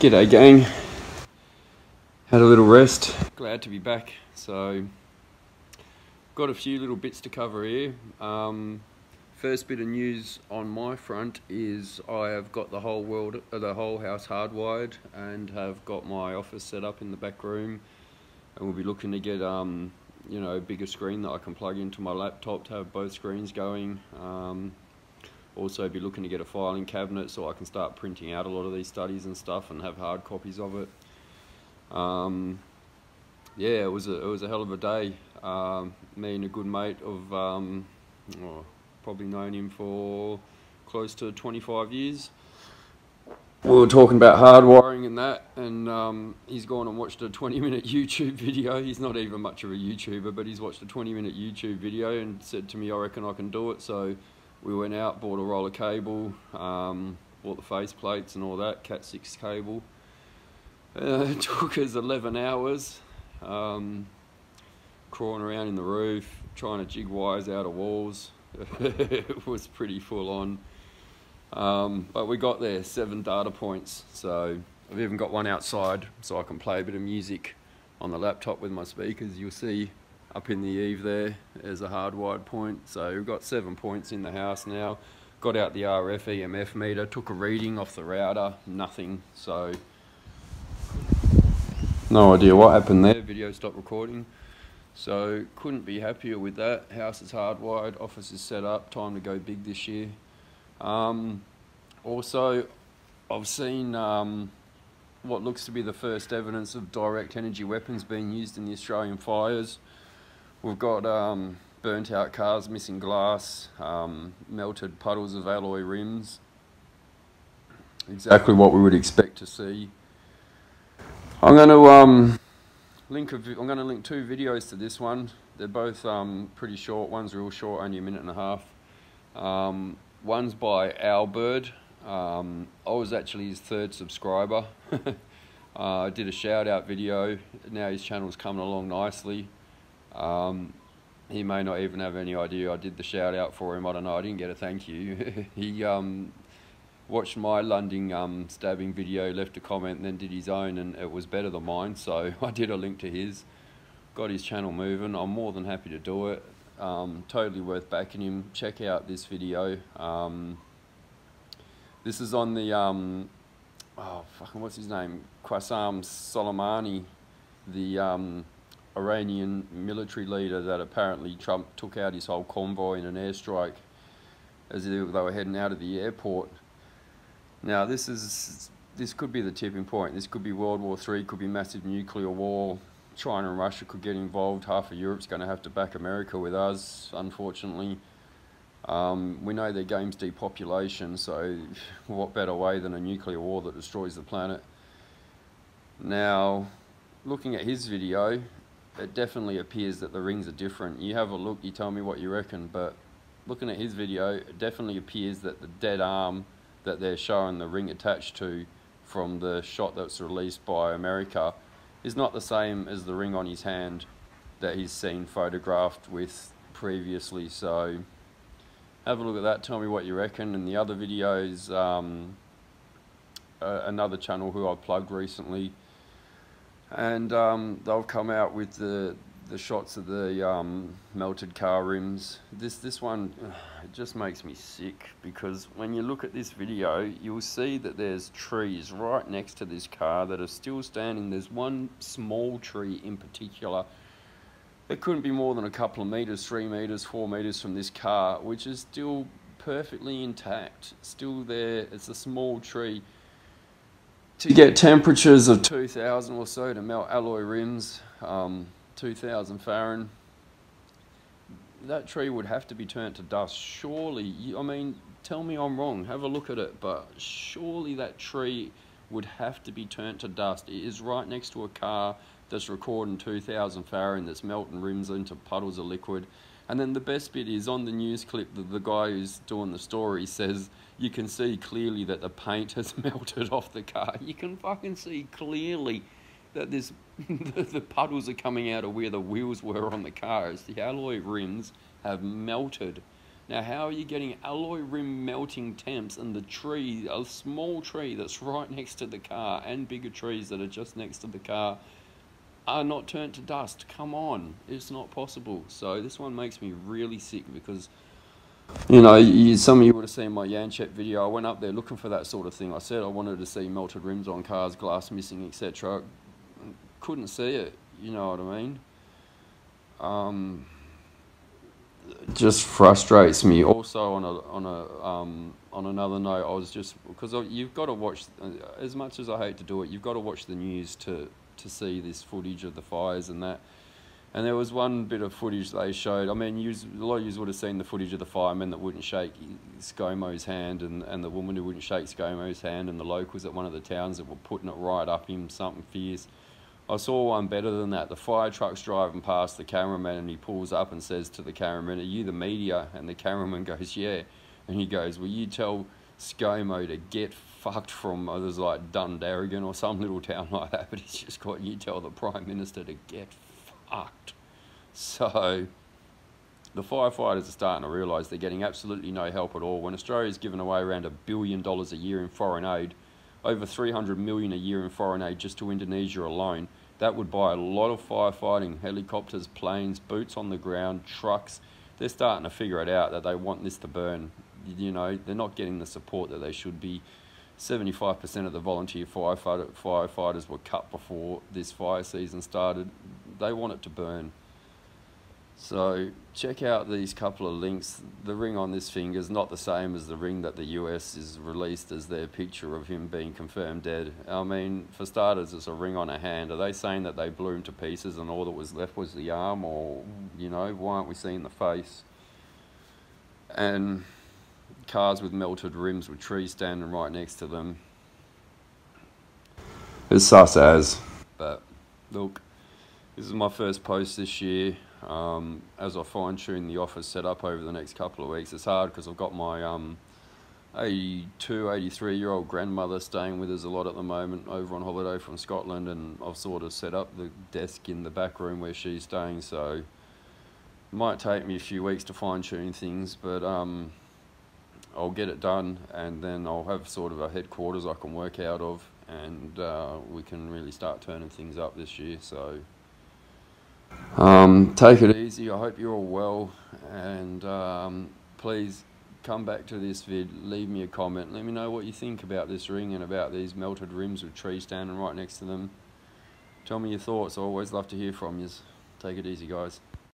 G'day gang, had a little rest, glad to be back. So got a few little bits to cover here. First bit of news on my front is I have got the whole house hardwired and have got my office set up in the back room, and we'll be looking to get you know, a bigger screen that I can plug into my laptop to have both screens going. Also be looking to get a filing cabinet so I can start printing out a lot of these studies and stuff and have hard copies of it. Yeah, it was a hell of a day. Me and a good mate of probably known him for close to 25 years. We were talking about hardwiring and that, and he's gone and watched a 20-minute YouTube video. He's not even much of a YouTuber, but he's watched a 20-minute YouTube video and said to me, I reckon I can do it. So we went out, bought a roll of cable, bought the face plates and all that, Cat 6 cable. It took us 11 hours, crawling around in the roof, trying to jig wires out of walls. It was pretty full on. But we got there, 7 data points. So I've even got one outside so I can play a bit of music on the laptop with my speakers. You'll see up in the eave there's a hardwired point. So we've got 7 points in the house now. Got out the RF EMF meter, took a reading off the router, nothing. So no idea what happened there, video stopped recording. So couldn't be happier with that. House is hardwired, office is set up, time to go big this year. Also, I've seen what looks to be the first evidence of direct energy weapons being used in the Australian fires. We've got burnt out cars, missing glass, melted puddles of alloy rims. Exactly what we would expect to see. I'm going to link 2 videos to this one. They're both pretty short. One's real short, only a minute and a half. One's by Owlbird. I was actually his 3rd subscriber. I did a shout out video. Now his channel's coming along nicely. He may not even have any idea I did the shout out for him. I don't know, I didn't get a thank you. He watched my Lunding stabbing video, left a comment and then did his own, and it was better than mine, so I did a link to his. Got his channel moving. I'm more than happy to do it. Totally worth backing him. Check out this video. This is on the what's his name, Qassem Soleimani, the Iranian military leader that apparently Trump took out his whole convoy in an airstrike as they were heading out of the airport. Now this could be the tipping point. This could be World War III, could be massive nuclear war. China and Russia could get involved. Half of Europe's going to have to back America with us, unfortunately. We know their game's depopulation, so what better way than a nuclear war that destroys the planet? Now, looking at his video, it definitely appears that the rings are different. You have a look, you tell me what you reckon, but looking at his video, it definitely appears that the dead arm that they're showing the ring attached to from the shot that's released by America is not the same as the ring on his hand that he's seen photographed with previously. So have a look at that, tell me what you reckon. And the other video is another channel who I plugged recently, and they'll come out with the shots of the melted car rims. This one, it just makes me sick, because when you look at this video, you'll see that there's trees right next to this car that are still standing. There's one small tree in particular that couldn't be more than a couple of meters, 3 meters, 4 meters from this car, which is still perfectly intact, still there. It's a small tree. To get temperatures of 2000 or so to melt alloy rims, 2000 Fahrenheit, that tree would have to be turned to dust. Surely, I mean, tell me I'm wrong, have a look at it, but surely that tree would have to be turned to dust. It is right next to a car that's recording 2000 Fahrenheit, that's melting rims into puddles of liquid. And then the best bit is on the news clip, the guy who's doing the story says you can see clearly that the paint has melted off the car. You can fucking see clearly that the puddles are coming out of where the wheels were on the cars. The alloy rims have melted. Now, how are you getting alloy rim melting temps and the tree, a small tree that's right next to the car, and bigger trees that are just next to the car, are not turned to dust? Come on, it's not possible. So this one makes me really sick because, you know, some of you would have seen my Yanchep video. I went up there looking for that sort of thing. I said I wanted to see melted rims on cars, glass missing, etc. Couldn't see it, you know what I mean? Just frustrates me. Also, on another note, I was just, because you've got to watch, as much as I hate to do it, you've got to watch the news to see this footage of the fires and that. And there was one bit of footage they showed. I mean, a lot of you would have seen the footage of the firemen that wouldn't shake ScoMo's hand, and the woman who wouldn't shake ScoMo's hand, and the locals at one of the towns that were putting it right up him, something fierce. I saw one better than that. The fire truck's driving past the cameraman, and he pulls up and says to the cameraman, "Are you the media?" And the cameraman goes, "Yeah." And he goes, "Will you tell ScoMo to get fucked from," it was like Dundarrigan or some little town like that, but he's just got, "You tell the Prime Minister to get fucked." So the firefighters are starting to realise they're getting absolutely no help at all. When Australia's given away around $1 billion a year in foreign aid, over 300 million a year in foreign aid just to Indonesia alone, that would buy a lot of firefighting, helicopters, planes, boots on the ground, trucks. They're starting to figure it out that they want this to burn. You know, they're not getting the support that they should be. 75% of the volunteer firefighters were cut before this fire season started. They want it to burn. So check out these couple of links. The ring on this finger is not the same as the ring that the US is released as their picture of him being confirmed dead. I mean, for starters, it's a ring on a hand. Are they saying that they blew him to pieces and all that was left was the arm? Or, you know, why aren't we seeing the face? And cars with melted rims with trees standing right next to them. It's sus as. But look, this is my first post this year. As I fine-tune the office setup over the next couple of weeks, it's hard because I've got my 82, 83-year-old grandmother staying with us a lot at the moment over on holiday from Scotland, and I've sort of set up the desk in the back room where she's staying, so it might take me a few weeks to fine-tune things, but I'll get it done, and then I'll have sort of a headquarters I can work out of, and we can really start turning things up this year. So take it easy. I hope you're all well, and please come back to this vid, leave me a comment, let me know what you think about this ring and about these melted rims with trees standing right next to them. Tell me your thoughts. I always love to hear from you. Take it easy, guys.